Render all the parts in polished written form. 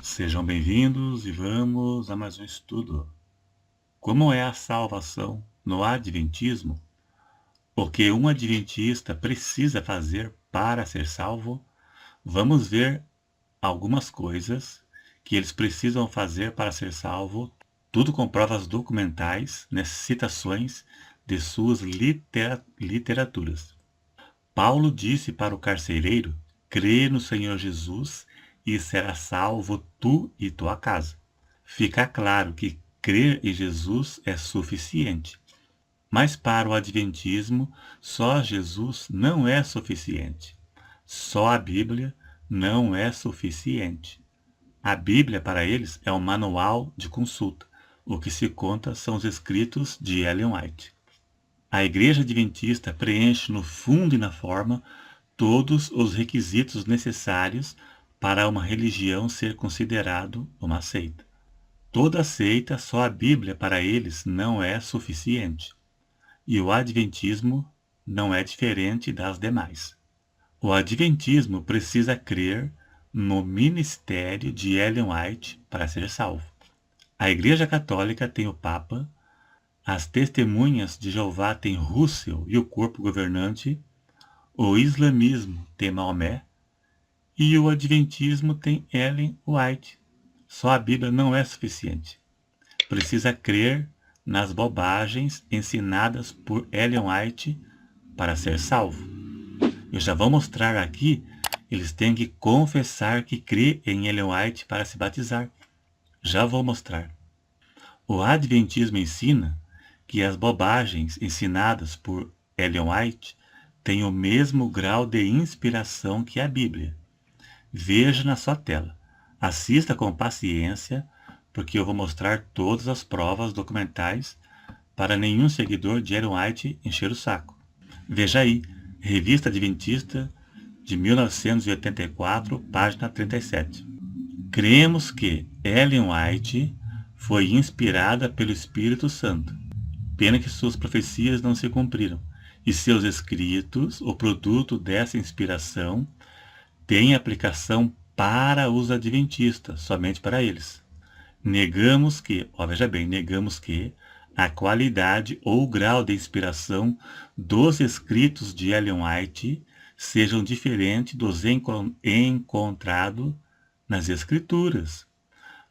Sejam bem-vindos e vamos a mais um estudo. Como é a salvação no Adventismo? O que um adventista precisa fazer para ser salvo? Vamos ver algumas coisas que eles precisam fazer para ser salvo, tudo com provas documentais, citações de suas literaturas. Paulo disse para o carcereiro: crê no Senhor Jesus e serás salvo tu e tua casa. Fica claro que crer em Jesus é suficiente. Mas para o Adventismo, só Jesus não é suficiente. Só a Bíblia não é suficiente. A Bíblia, para eles, é um manual de consulta. O que se conta são os escritos de Ellen White. A Igreja Adventista preenche no fundo e na forma todos os requisitos necessários para uma religião ser considerado uma seita. Toda seita, só a Bíblia para eles não é suficiente. E o Adventismo não é diferente das demais. O Adventismo precisa crer no ministério de Ellen White para ser salvo. A Igreja Católica tem o Papa, as Testemunhas de Jeová têm Russell e o corpo governante, o Islamismo tem Maomé e o Adventismo tem Ellen White. Só a Bíblia não é suficiente. Precisa crer nas bobagens ensinadas por Ellen White para ser salvo. Eu já vou mostrar aqui, eles têm que confessar que crê em Ellen White para se batizar. Já vou mostrar. O Adventismo ensina que as bobagens ensinadas por Ellen White têm o mesmo grau de inspiração que a Bíblia. Veja na sua tela. Assista com paciência, porque eu vou mostrar todas as provas documentais para nenhum seguidor de Ellen White encher o saco. Veja aí, Revista Adventista de 1984, página 37. Cremos que Ellen White foi inspirada pelo Espírito Santo. Pena que suas profecias não se cumpriram, e seus escritos, o produto dessa inspiração, têm aplicação para os adventistas, somente para eles. Negamos que a qualidade ou grau de inspiração dos escritos de Ellen White sejam diferentes dos encontrados nas Escrituras.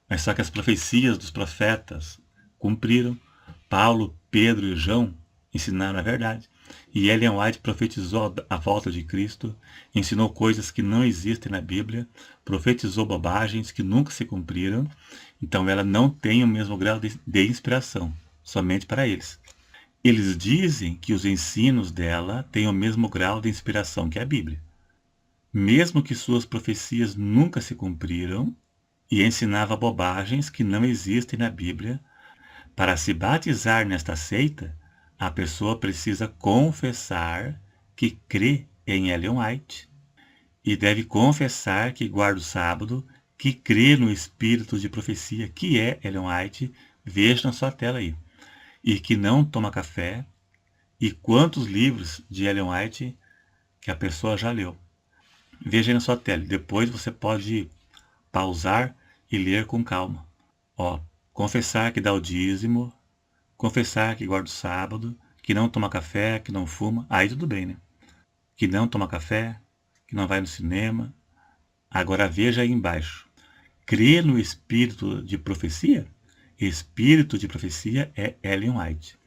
Mas só que as profecias dos profetas cumpriram. Paulo, Pedro e João ensinaram a verdade. E Ellen White profetizou a volta de Cristo, ensinou coisas que não existem na Bíblia, profetizou bobagens que nunca se cumpriram. Então ela não tem o mesmo grau de inspiração, somente para eles. Eles dizem que os ensinos dela têm o mesmo grau de inspiração que a Bíblia. Mesmo que suas profecias nunca se cumpriram, e ensinava bobagens que não existem na Bíblia, para se batizar nesta seita, a pessoa precisa confessar que crê em Ellen White e deve confessar que guarda o sábado, que crê no espírito de profecia que é Ellen White, veja na sua tela aí, e que não toma café, e quantos livros de Ellen White que a pessoa já leu. Veja aí na sua tela, depois você pode pausar e ler com calma. Confessar que dá o dízimo, confessar que guarda o sábado, que não toma café, que não fuma, aí tudo bem, né? Que não toma café, que não vai no cinema. Agora veja aí embaixo. Crê no espírito de profecia? Espírito de profecia é Ellen White.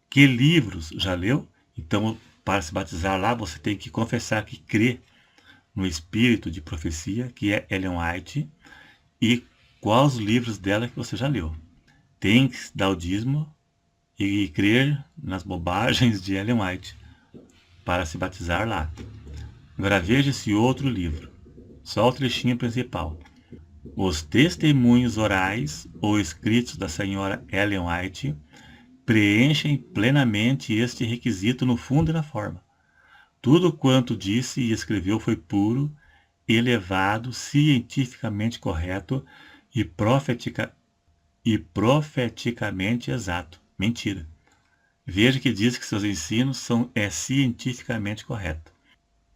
Que livros já leu? Então, para se batizar lá, você tem que confessar que crê no espírito de profecia, que é Ellen White, e quais os livros dela que você já leu. Tem que dar o dízimo e crer nas bobagens de Ellen White para se batizar lá. Agora veja esse outro livro, só o trechinho principal. Os testemunhos orais ou escritos da senhora Ellen White preenchem plenamente este requisito no fundo e na forma. Tudo quanto disse e escreveu foi puro, elevado, cientificamente correto e profeticamente exato. Mentira. Veja que diz que seus ensinos são cientificamente corretos.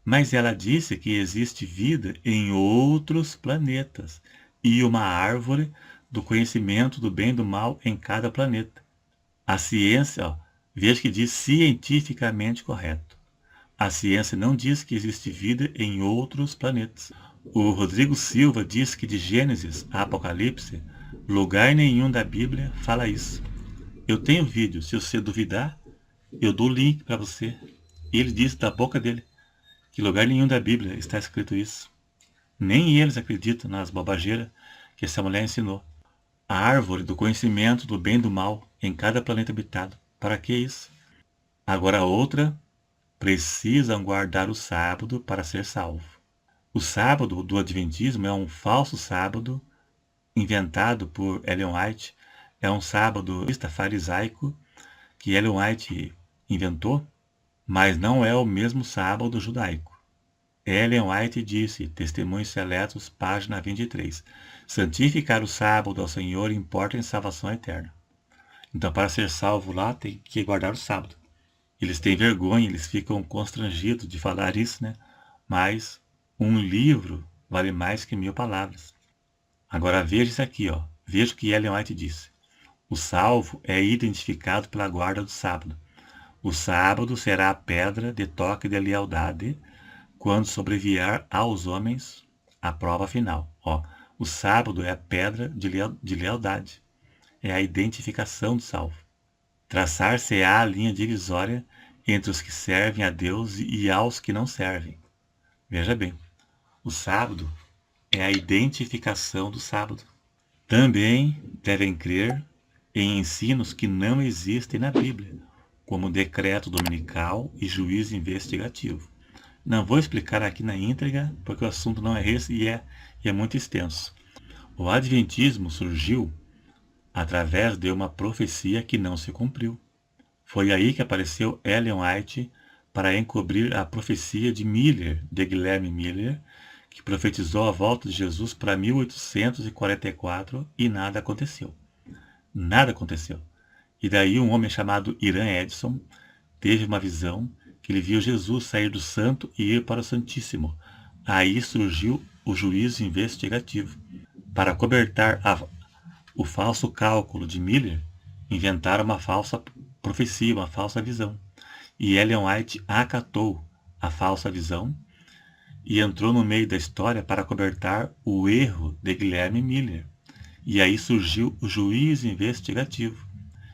Mas ela disse que existe vida em outros planetas e uma árvore do conhecimento do bem e do mal em cada planeta. A ciência, veja que diz cientificamente correto. A ciência não diz que existe vida em outros planetas. O Rodrigo Silva diz que de Gênesis a Apocalipse, lugar nenhum da Bíblia fala isso. Eu tenho vídeo, se você duvidar, eu dou o link para você. Ele disse da boca dele que lugar nenhum da Bíblia está escrito isso. Nem eles acreditam nas bobageiras que essa mulher ensinou. A árvore do conhecimento do bem e do mal em cada planeta habitado. Para que isso? Agora a outra, precisam guardar o sábado para ser salvo. O sábado do Adventismo é um falso sábado inventado por Ellen White. É um sábado farisaico que Ellen White inventou, mas não é o mesmo sábado judaico. Ellen White disse, Testemunhos Seletos, página 23, santificar o sábado ao Senhor importa em salvação eterna. Então, para ser salvo lá, tem que guardar o sábado. Eles têm vergonha, eles ficam constrangidos de falar isso, né? Mas um livro vale mais que 1000 palavras. Agora veja isso aqui, veja o que Ellen White disse. O salvo é identificado pela guarda do sábado. O sábado será a pedra de toque de lealdade quando sobrevier aos homens a prova final. O sábado é a pedra de lealdade. É a identificação do salvo. Traçar-se-á a linha divisória entre os que servem a Deus e aos que não servem. Veja bem, o sábado é a identificação do sábado. Também devem crer em ensinos que não existem na Bíblia, como decreto dominical e juízo investigativo. Não vou explicar aqui na íntegra, porque o assunto não é esse e é muito extenso. O Adventismo surgiu através de uma profecia que não se cumpriu. Foi aí que apareceu Ellen White para encobrir a profecia de Guilherme Miller, que profetizou a volta de Jesus para 1844 e nada aconteceu. Nada aconteceu. E daí um homem chamado Irã Edson teve uma visão que ele viu Jesus sair do santo e ir para o Santíssimo. Aí surgiu o juízo investigativo. Para cobertar o falso cálculo de Miller, inventaram uma falsa profecia, uma falsa visão. E Ellen White acatou a falsa visão e entrou no meio da história para cobertar o erro de Guilherme Miller. E aí surgiu o juízo investigativo.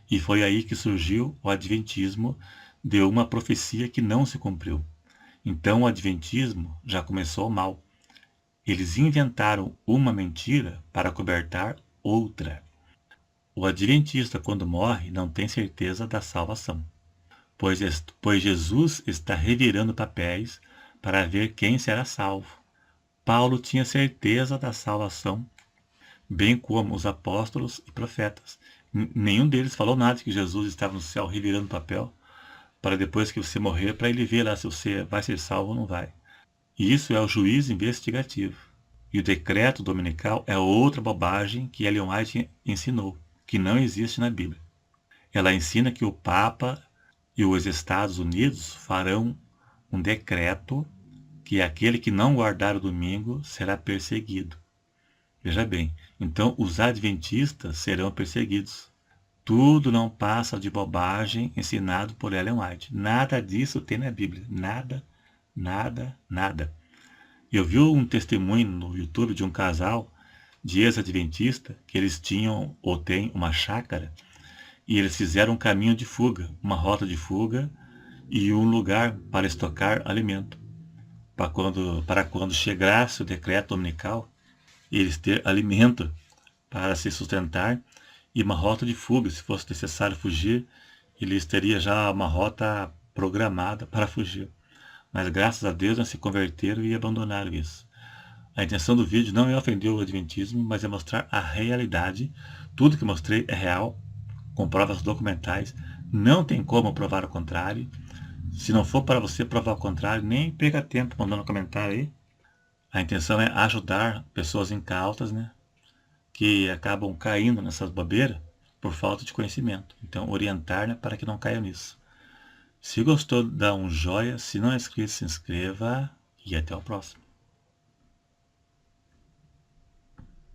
E foi aí que surgiu o Adventismo de uma profecia que não se cumpriu. Então o Adventismo já começou mal. Eles inventaram uma mentira para cobertar outra. O Adventista, quando morre, não tem certeza da salvação, pois Jesus está revirando papéis para ver quem será salvo. Paulo tinha certeza da salvação, bem como os apóstolos e profetas. Nenhum deles falou nada de que Jesus estava no céu revirando papel, para depois que você morrer, para ele ver lá se você vai ser salvo ou não vai. E isso é o juízo investigativo. E o decreto dominical é outra bobagem que Ellen White ensinou, que não existe na Bíblia. Ela ensina que o Papa e os Estados Unidos farão um decreto que aquele que não guardar o domingo será perseguido. Veja bem, então os adventistas serão perseguidos. Tudo não passa de bobagem ensinado por Ellen White. Nada disso tem na Bíblia. Nada, nada, nada. Eu vi um testemunho no YouTube de um casal de ex-adventista que eles tinham ou têm uma chácara e eles fizeram um caminho de fuga, uma rota de fuga e um lugar para estocar alimento. Para quando chegasse o decreto dominical, eles ter alimento para se sustentar e uma rota de fuga. Se fosse necessário fugir, eles teriam já uma rota programada para fugir. Mas graças a Deus não se converteram e abandonaram isso. A intenção do vídeo não é ofender o Adventismo, mas é mostrar a realidade. Tudo que mostrei é real, com provas documentais. Não tem como provar o contrário. Se não for para você provar o contrário, nem perca tempo mandando comentário aí. A intenção é ajudar pessoas incautas, né, que acabam caindo nessas bobeiras por falta de conhecimento. Então, orientar, né, para que não caia nisso. Se gostou, dá um joinha. Se não é inscrito, se inscreva. E até o próximo.